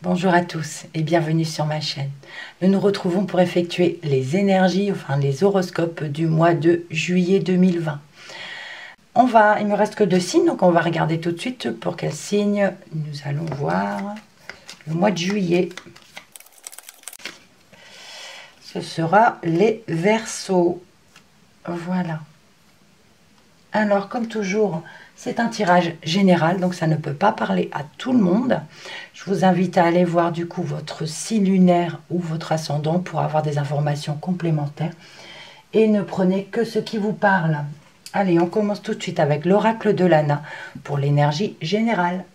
Bonjour à tous et bienvenue sur ma chaîne. Nous nous retrouvons pour effectuer les énergies, enfin les horoscopes du mois de juillet 2020. Il me reste que 2 signes, donc on va regarder tout de suite pour quel signe nous allons voir le mois de juillet. Ce sera les Verseaux. Voilà. Alors, comme toujours, c'est un tirage général, donc ça ne peut pas parler à tout le monde. Je vous invite à aller voir du coup votre signe lunaire ou votre ascendant pour avoir des informations complémentaires. Et ne prenez que ce qui vous parle. Allez, on commence tout de suite avec l'oracle de Lana pour l'énergie générale.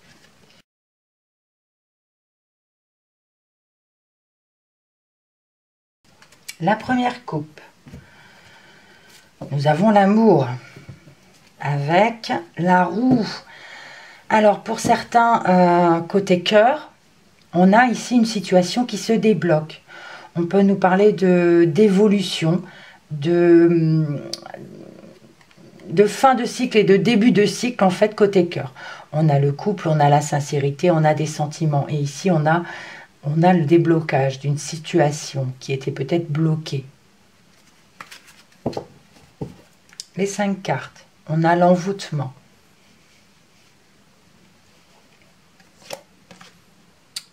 La première coupe. Nous avons l'amour avec la roue. Alors pour certains, côté cœur, on a ici une situation qui se débloque. On peut nous parler d'évolution, de fin de cycle et de début de cycle en fait côté cœur. On a le couple, on a la sincérité, on a des sentiments. Et ici on a le déblocage d'une situation qui était peut-être bloquée. Les 5 cartes. On a l'envoûtement.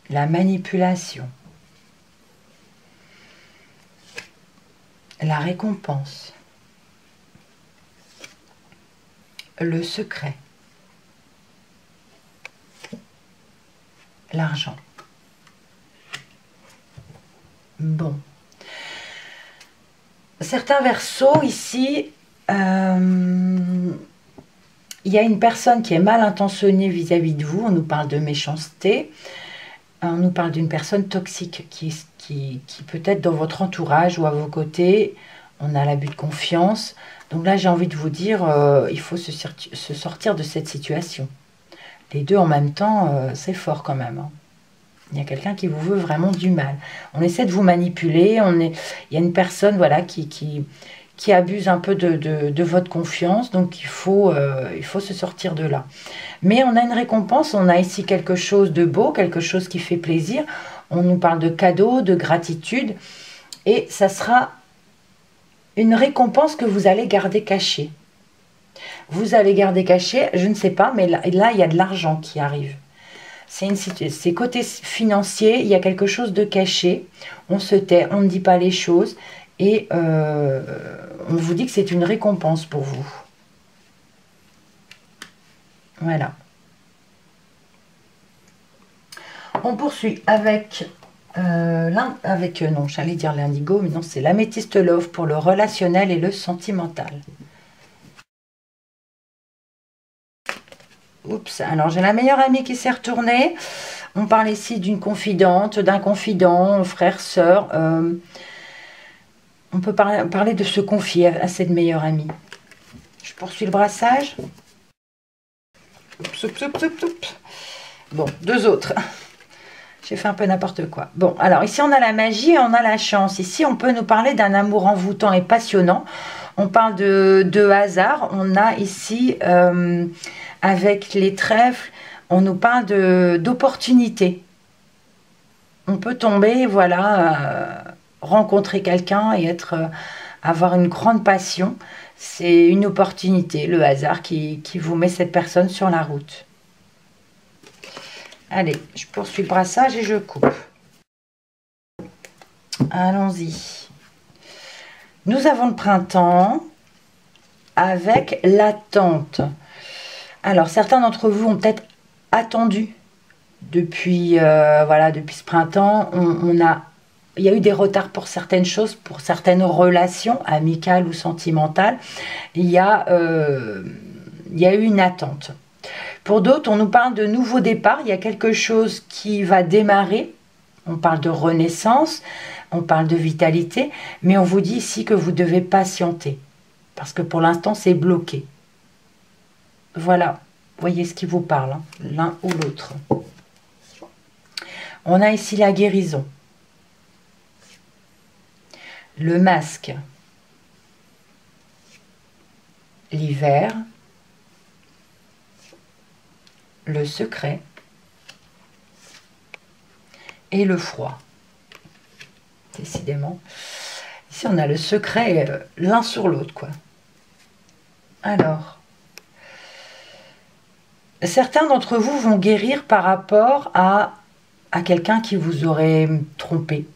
La manipulation. La récompense. Le secret. L'argent. Bon. Certains Verseaux ici, il y a une personne qui est mal intentionnée vis-à-vis de vous. On nous parle de méchanceté. On nous parle d'une personne toxique qui peut être dans votre entourage ou à vos côtés. On a l'abus de confiance. Donc là, j'ai envie de vous dire, il faut se sortir de cette situation. Les deux en même temps, c'est fort quand même. Hein. Il y a quelqu'un qui vous veut vraiment du mal. On essaie de vous manipuler. Il y a une personne voilà, qui abuse un peu de votre confiance. Donc il faut se sortir de là. Mais on a une récompense. On a ici quelque chose de beau, quelque chose qui fait plaisir. On nous parle de cadeaux, de gratitude. Et ça sera une récompense que vous allez garder cachée. Vous allez garder cachée, je ne sais pas, mais là il y a de l'argent qui arrive. C'est côté financier, il y a quelque chose de caché. On se tait, on ne dit pas les choses. Et on vous dit que c'est une récompense pour vous. Voilà. On poursuit avec... non, j'allais dire l'indigo, mais non, c'est l'améthyste love pour le relationnel et le sentimental. Oups, alors j'ai la meilleure amie qui s'est retournée. On parle ici d'une confidente, d'un confident, frère, sœur. On peut parler de se confier à cette meilleure amie. Je poursuis le brassage. Oups, oups, oups, oups, oups. Bon, 2 autres. J'ai fait un peu n'importe quoi. Bon, alors ici on a la magie et on a la chance. Ici on peut nous parler d'un amour envoûtant et passionnant. On parle de hasard. On a ici, avec les trèfles, on nous parle d'opportunité. On peut tomber, voilà, rencontrer quelqu'un et avoir une grande passion. C'est une opportunité, le hasard qui vous met cette personne sur la route. Allez, je poursuis le brassage et je coupe. Allons-y. Nous avons le printemps avec l'attente. Alors, certains d'entre vous ont peut-être attendu depuis, depuis ce printemps. Il y a eu des retards pour certaines choses, pour certaines relations amicales ou sentimentales. Il y a eu une attente. Pour d'autres, on nous parle de nouveau départ. Il y a quelque chose qui va démarrer. On parle de renaissance, on parle de vitalité, mais on vous dit ici que vous devez patienter. Parce que pour l'instant, c'est bloqué. Voilà, voyez ce qui vous parle, hein, l'un ou l'autre. On a ici la guérison. Le masque. L'hiver. Le secret. et le froid. Décidément. Ici, on a le secret l'un sur l'autre, quoi. Alors, certains d'entre vous vont guérir par rapport à quelqu'un qui vous aurait trompé,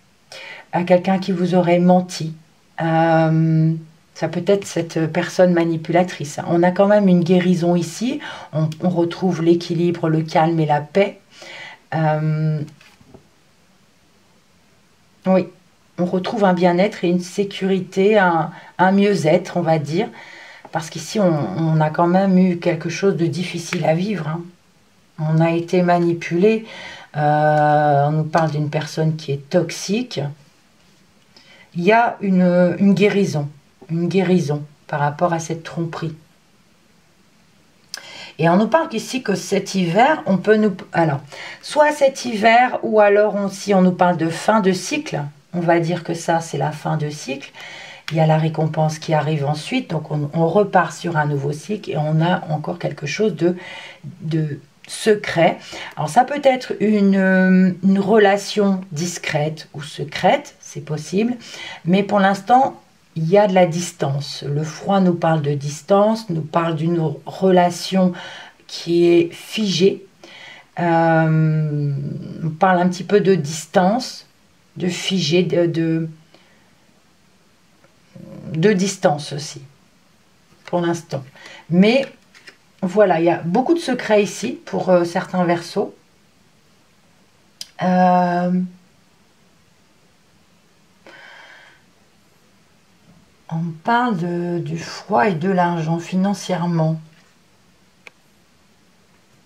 à quelqu'un qui vous aurait menti. Ça peut être cette personne manipulatrice. On a quand même une guérison ici. On retrouve l'équilibre, le calme et la paix. Oui, on retrouve un bien-être et une sécurité, un mieux-être, on va dire. Parce qu'ici, on a quand même eu quelque chose de difficile à vivre. Hein. On a été manipulé. On nous parle d'une personne qui est toxique. Il y a une guérison par rapport à cette tromperie. Et on nous parle ici que cet hiver, on peut nous... Alors, soit cet hiver, ou alors si on nous parle de fin de cycle, on va dire que ça, c'est la fin de cycle. Il y a la récompense qui arrive ensuite, donc on repart sur un nouveau cycle et on a encore quelque chose de secret. Alors ça peut être une relation discrète ou secrète, c'est possible, mais pour l'instant, il y a de la distance. Le froid nous parle de distance, nous parle d'une relation qui est figée. On parle un petit peu de distance, de figé, de distance aussi, pour l'instant. Mais voilà, il y a beaucoup de secrets ici pour certains Verseaux. On parle du froid et de l'argent financièrement.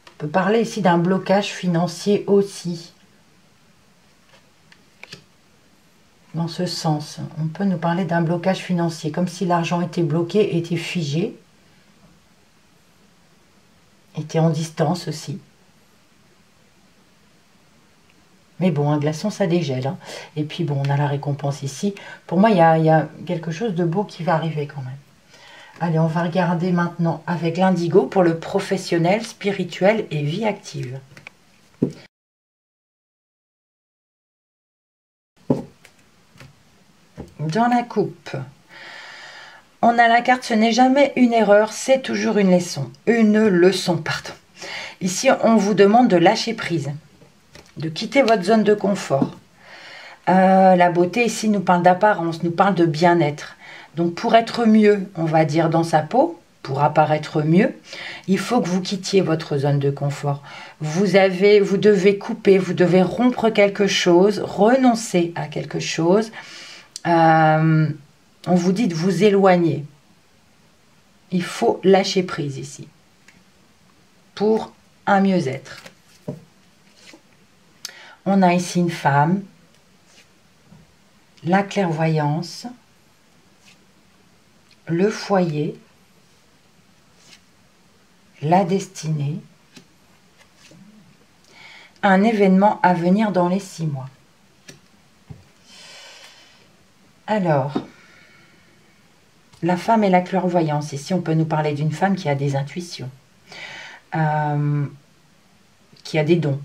On peut parler ici d'un blocage financier aussi. Dans ce sens, on peut nous parler d'un blocage financier, comme si l'argent était bloqué, était figé, était en distance aussi. Mais bon, un glaçon, ça dégèle. Hein. Et puis bon, on a la récompense ici. Pour moi, il y a quelque chose de beau qui va arriver quand même. Allez, on va regarder maintenant avec l'indigo pour le professionnel, spirituel et vie active. Dans la coupe, on a la carte « Ce n'est jamais une erreur, c'est toujours une leçon. » Une leçon, pardon. Ici, on vous demande de lâcher prise, de quitter votre zone de confort. La beauté, ici, nous parle d'apparence, nous parle de bien-être. Donc, pour être mieux, on va dire, dans sa peau, pour apparaître mieux, il faut que vous quittiez votre zone de confort. Vous devez couper, vous devez rompre quelque chose, renoncer à quelque chose. On vous dit de vous éloigner. Il faut lâcher prise ici pour un mieux-être. On a ici une femme, la clairvoyance, le foyer, la destinée, un événement à venir dans les 6 mois. Alors, la femme et la clairvoyance. Ici, on peut nous parler d'une femme qui a des intuitions, qui a des dons,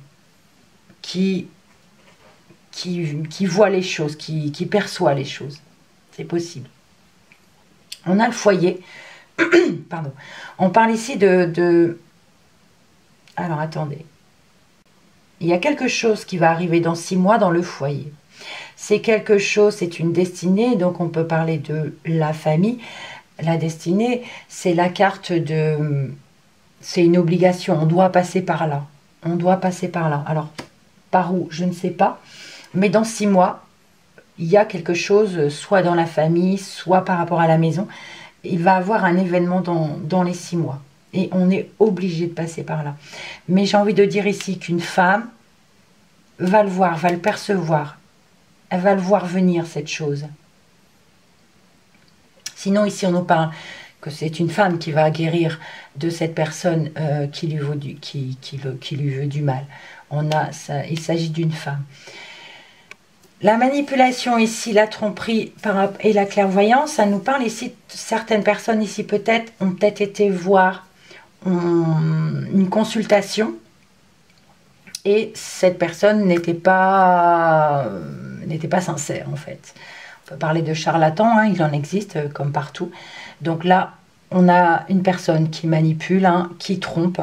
qui voit les choses, qui perçoit les choses. C'est possible. On a le foyer. Pardon. On parle ici de... Alors, attendez. Il y a quelque chose qui va arriver dans 6 mois dans le foyer. C'est quelque chose, c'est une destinée, donc on peut parler de la famille. La destinée, c'est la carte de... C'est une obligation, on doit passer par là. On doit passer par là. Alors, par où, je ne sais pas. Mais dans 6 mois, il y a quelque chose, soit dans la famille, soit par rapport à la maison. Il va y avoir un événement dans les 6 mois. Et on est obligé de passer par là. Mais j'ai envie de dire ici qu'une femme va le voir, va le percevoir. Elle va le voir venir, cette chose. Sinon, ici, on nous parle que c'est une femme qui va guérir de cette personne qui lui veut du mal. Il s'agit d'une femme. La manipulation ici, la tromperie et la clairvoyance, ça nous parle ici, certaines personnes ici peut-être ont peut-être été voir une consultation et cette personne n'était pas sincère en fait. On peut parler de charlatan, hein, il en existe comme partout. Donc là, on a une personne qui manipule, hein, qui trompe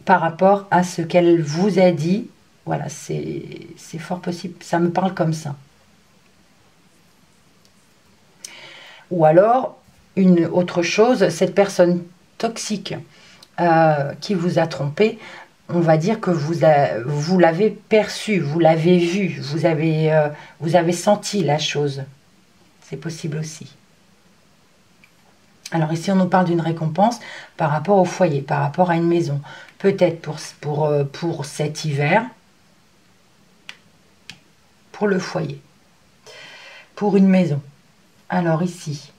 par rapport à ce qu'elle vous a dit. Voilà, c'est fort possible, ça me parle comme ça. Ou alors, une autre chose, cette personne toxique qui vous a trompé, on va dire que vous l'avez perçu, vous l'avez vu, vous avez senti la chose. C'est possible aussi. Alors ici, on nous parle d'une récompense par rapport au foyer, par rapport à une maison. Peut-être pour cet hiver, pour le foyer, pour une maison. Alors ici,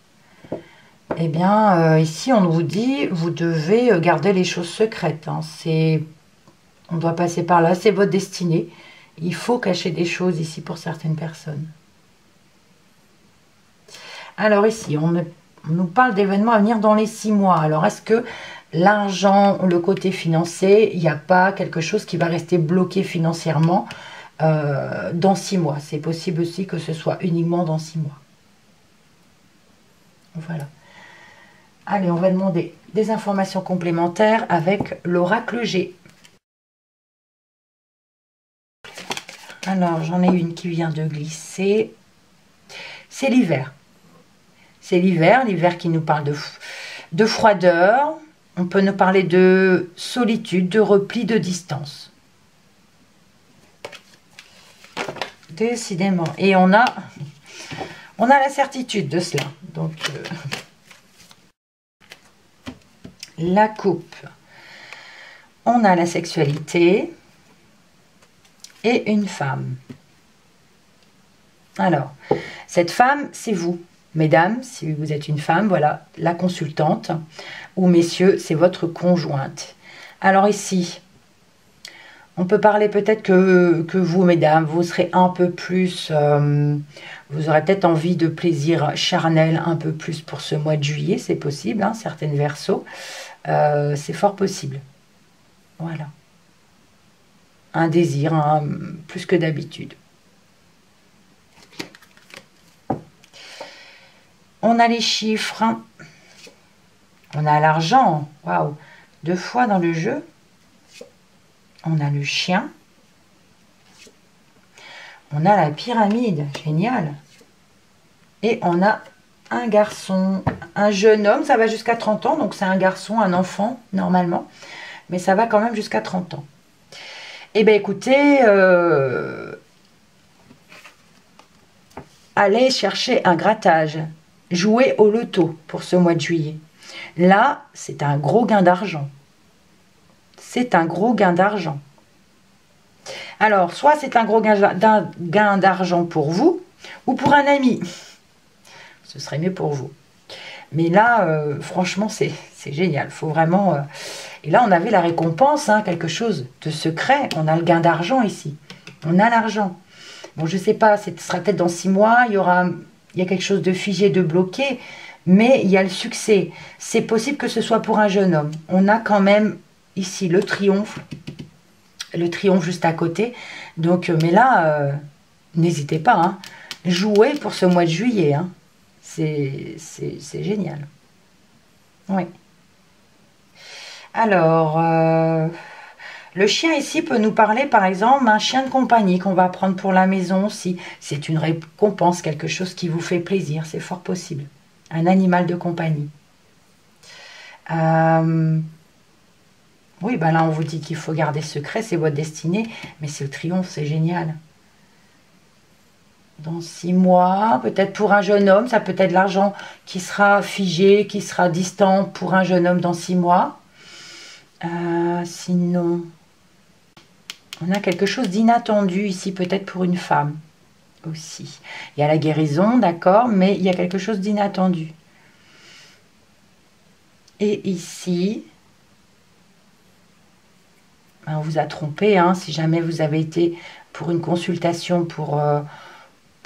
eh bien, ici, on vous dit, vous devez garder les choses secrètes. Hein. On doit passer par là, c'est votre destinée. Il faut cacher des choses ici pour certaines personnes. Alors ici, on nous parle d'événements à venir dans les 6 mois. Alors, est-ce que l'argent, le côté financier, il n'y a pas quelque chose qui va rester bloqué financièrement dans 6 mois? C'est possible aussi que ce soit uniquement dans 6 mois. Voilà. Allez, on va demander des informations complémentaires avec l'oracle G. Alors, j'en ai une qui vient de glisser. C'est l'hiver. C'est l'hiver qui nous parle de froideur. On peut nous parler de solitude, de repli, de distance. Décidément. Et on a la certitude de cela. Donc, la coupe. On a la sexualité et une femme. Alors, cette femme, c'est vous. Mesdames, si vous êtes une femme, voilà, la consultante. Ou messieurs, c'est votre conjointe. Alors ici, on peut parler peut-être que vous, mesdames, vous serez un peu plus... vous aurez peut-être envie de plaisir charnel un peu plus pour ce mois de juillet. C'est possible, hein, certaines Verseaux. C'est fort possible. Voilà. Un désir, hein, plus que d'habitude. On a les chiffres. On a l'argent. Waouh. 2 fois dans le jeu. On a le chien. On a la pyramide. Génial. Et on a un garçon, un jeune homme. Ça va jusqu'à 30 ans. Donc c'est un garçon, un enfant, normalement. Mais ça va quand même jusqu'à 30 ans. Eh bien, écoutez, allez chercher un grattage. Jouez au loto pour ce mois de juillet. Là, c'est un gros gain d'argent. C'est un gros gain d'argent. Alors, soit c'est un gros gain d'argent pour vous ou pour un ami. Ce serait mieux pour vous. Mais là, franchement, c'est génial. Faut vraiment... Et là, on avait la récompense, hein, quelque chose de secret. On a le gain d'argent ici. On a l'argent. Bon, je ne sais pas, ce sera peut-être dans 6 mois. Il y a quelque chose de figé, de bloqué. Mais il y a le succès. C'est possible que ce soit pour un jeune homme. On a quand même ici le triomphe. Le triomphe juste à côté. Donc, mais là, n'hésitez pas. Hein, jouez pour ce mois de juillet. Hein. C'est génial. Oui. Alors, le chien ici peut nous parler, par exemple, un chien de compagnie qu'on va prendre pour la maison aussi. C'est une récompense, quelque chose qui vous fait plaisir. C'est fort possible. Un animal de compagnie. Oui, ben là, on vous dit qu'il faut garder secret. C'est votre destinée. Mais c'est le triomphe, c'est génial. Dans 6 mois, peut-être pour un jeune homme, ça peut être l'argent qui sera figé, qui sera distant pour un jeune homme dans 6 mois. Sinon, on a quelque chose d'inattendu ici, peut-être pour une femme aussi. Il y a la guérison, d'accord, mais il y a quelque chose d'inattendu. Et ici, on vous a trompé, hein, si jamais vous avez été pour une consultation pour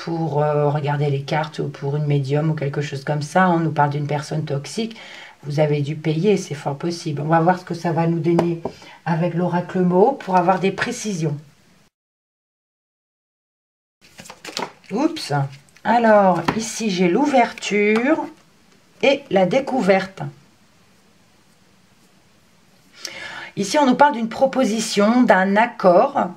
regarder les cartes ou pour une médium ou quelque chose comme ça, on nous parle d'une personne toxique. Vous avez dû payer, c'est fort possible. On va voir ce que ça va nous donner avec l'oracle mot pour avoir des précisions. Oups. Alors, ici, j'ai l'ouverture et la découverte. Ici, on nous parle d'une proposition, d'un accord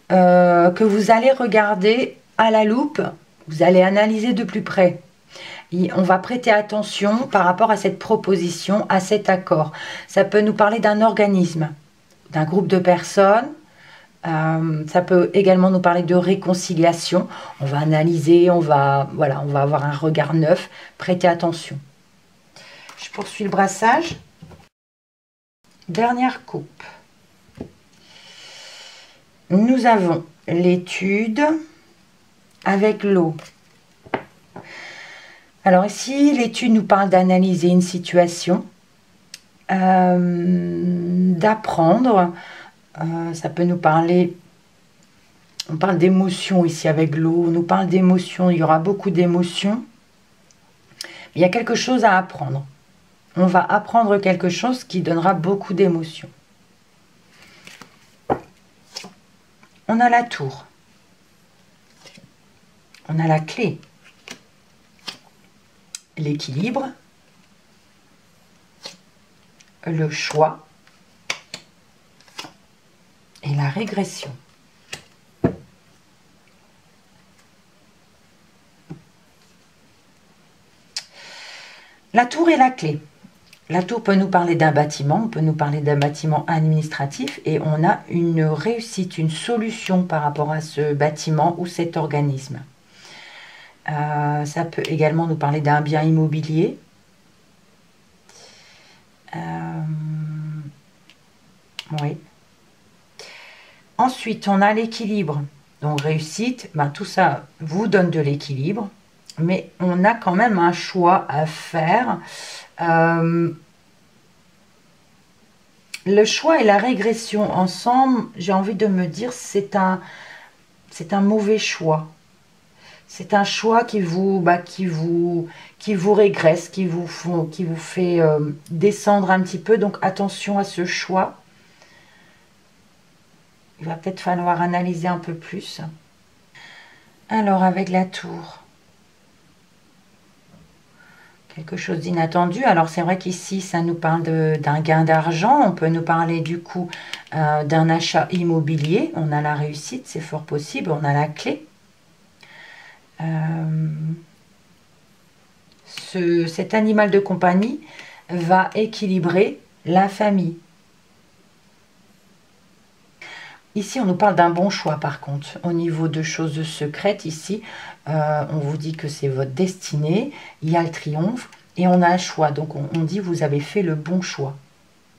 que vous allez regarder à la loupe. Vous allez analyser de plus près. Et on va prêter attention par rapport à cette proposition, à cet accord. Ça peut nous parler d'un organisme, d'un groupe de personnes. Ça peut également nous parler de réconciliation. On va analyser, voilà, on va avoir un regard neuf. Prêtez attention. Je poursuis le brassage. Dernière coupe. Nous avons l'étude avec l'eau. Alors ici, l'étude nous parle d'analyser une situation, d'apprendre. Ça peut nous parler, on parle d'émotions ici avec l'eau, on nous parle d'émotions, il y aura beaucoup d'émotions. Il y a quelque chose à apprendre. On va apprendre quelque chose qui donnera beaucoup d'émotions. On a la tour. On a la clé. L'équilibre. Le choix. Et la régression. La tour et la clé. La tour peut nous parler d'un bâtiment, on peut nous parler d'un bâtiment administratif et on a une réussite, une solution par rapport à ce bâtiment ou cet organisme. Ça peut également nous parler d'un bien immobilier. Oui. Ensuite, on a l'équilibre. Donc réussite, ben, tout ça vous donne de l'équilibre, mais on a quand même un choix à faire. Le choix et la régression ensemble, j'ai envie de me dire, c'est un mauvais choix. C'est un choix qui vous régresse, qui vous fait descendre un petit peu. Donc attention à ce choix. Il va peut-être falloir analyser un peu plus. Alors avec la tour. Quelque chose d'inattendu. Alors c'est vrai qu'ici ça nous parle d'un gain d'argent, on peut nous parler du coup d'un achat immobilier, on a la réussite, c'est fort possible, on a la clé. Cet animal de compagnie va équilibrer la famille. Ici, on nous parle d'un bon choix, par contre. Au niveau de choses secrètes, ici, on vous dit que c'est votre destinée. Il y a le triomphe et on a un choix. Donc, on dit vous avez fait le bon choix.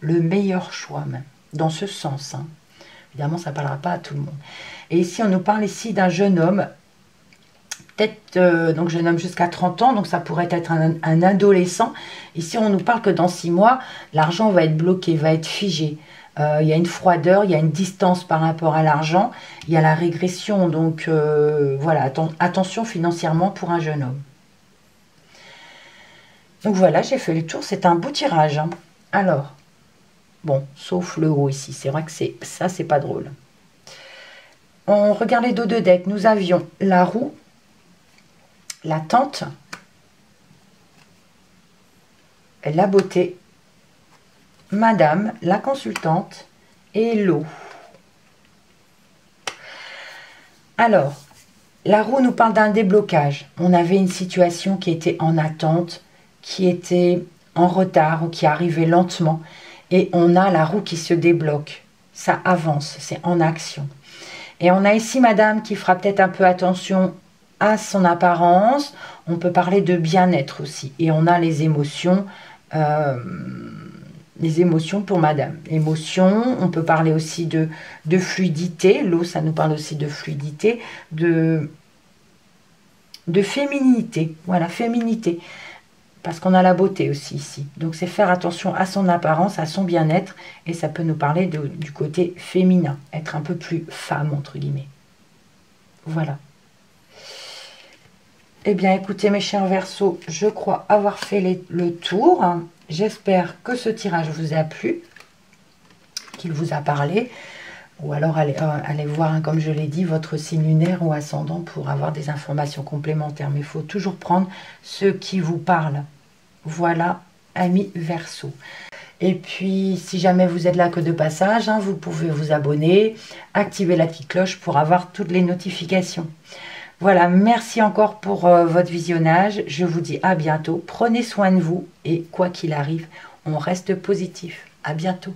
Le meilleur choix, même. Dans ce sens. Hein. Évidemment, ça ne parlera pas à tout le monde. Et ici, on nous parle ici d'un jeune homme. Peut-être, donc jeune homme jusqu'à 30 ans. Donc, ça pourrait être un adolescent. Ici, on nous parle que dans 6 mois, l'argent va être bloqué, va être figé. Il y a une froideur, il y a une distance par rapport à l'argent, il y a la régression, donc voilà, attention financièrement pour un jeune homme. Donc voilà, j'ai fait le tour, c'est un beau tirage. Hein. Alors, bon, sauf le haut ici, c'est vrai que ça, c'est pas drôle. On regarde les dos de deck, nous avions la roue, la tente, la beauté, Madame, la consultante et l'eau. Alors, la roue nous parle d'un déblocage. On avait une situation qui était en attente, qui était en retard ou qui arrivait lentement. Et on a la roue qui se débloque. Ça avance, c'est en action. Et on a ici Madame qui fera peut-être un peu attention à son apparence. On peut parler de bien-être aussi. Et on a les émotions... les émotions pour Madame. Émotions, on peut parler aussi de fluidité. L'eau, ça nous parle aussi de fluidité, de féminité. Voilà, féminité. Parce qu'on a la beauté aussi ici. Donc, c'est faire attention à son apparence, à son bien-être. Et ça peut nous parler du côté féminin. Être un peu plus femme, entre guillemets. Voilà. Eh bien, écoutez, mes chers Verseaux, je crois avoir fait le tour. J'espère que ce tirage vous a plu, qu'il vous a parlé. Ou alors allez voir, hein, comme je l'ai dit, votre signe lunaire ou ascendant pour avoir des informations complémentaires. Mais il faut toujours prendre ce qui vous parle. Voilà, amis Verseau. Et puis, si jamais vous êtes là que de passage, hein, vous pouvez vous abonner, activer la petite cloche pour avoir toutes les notifications. Voilà, merci encore pour votre visionnage. Je vous dis à bientôt. Prenez soin de vous et quoi qu'il arrive, on reste positif. À bientôt.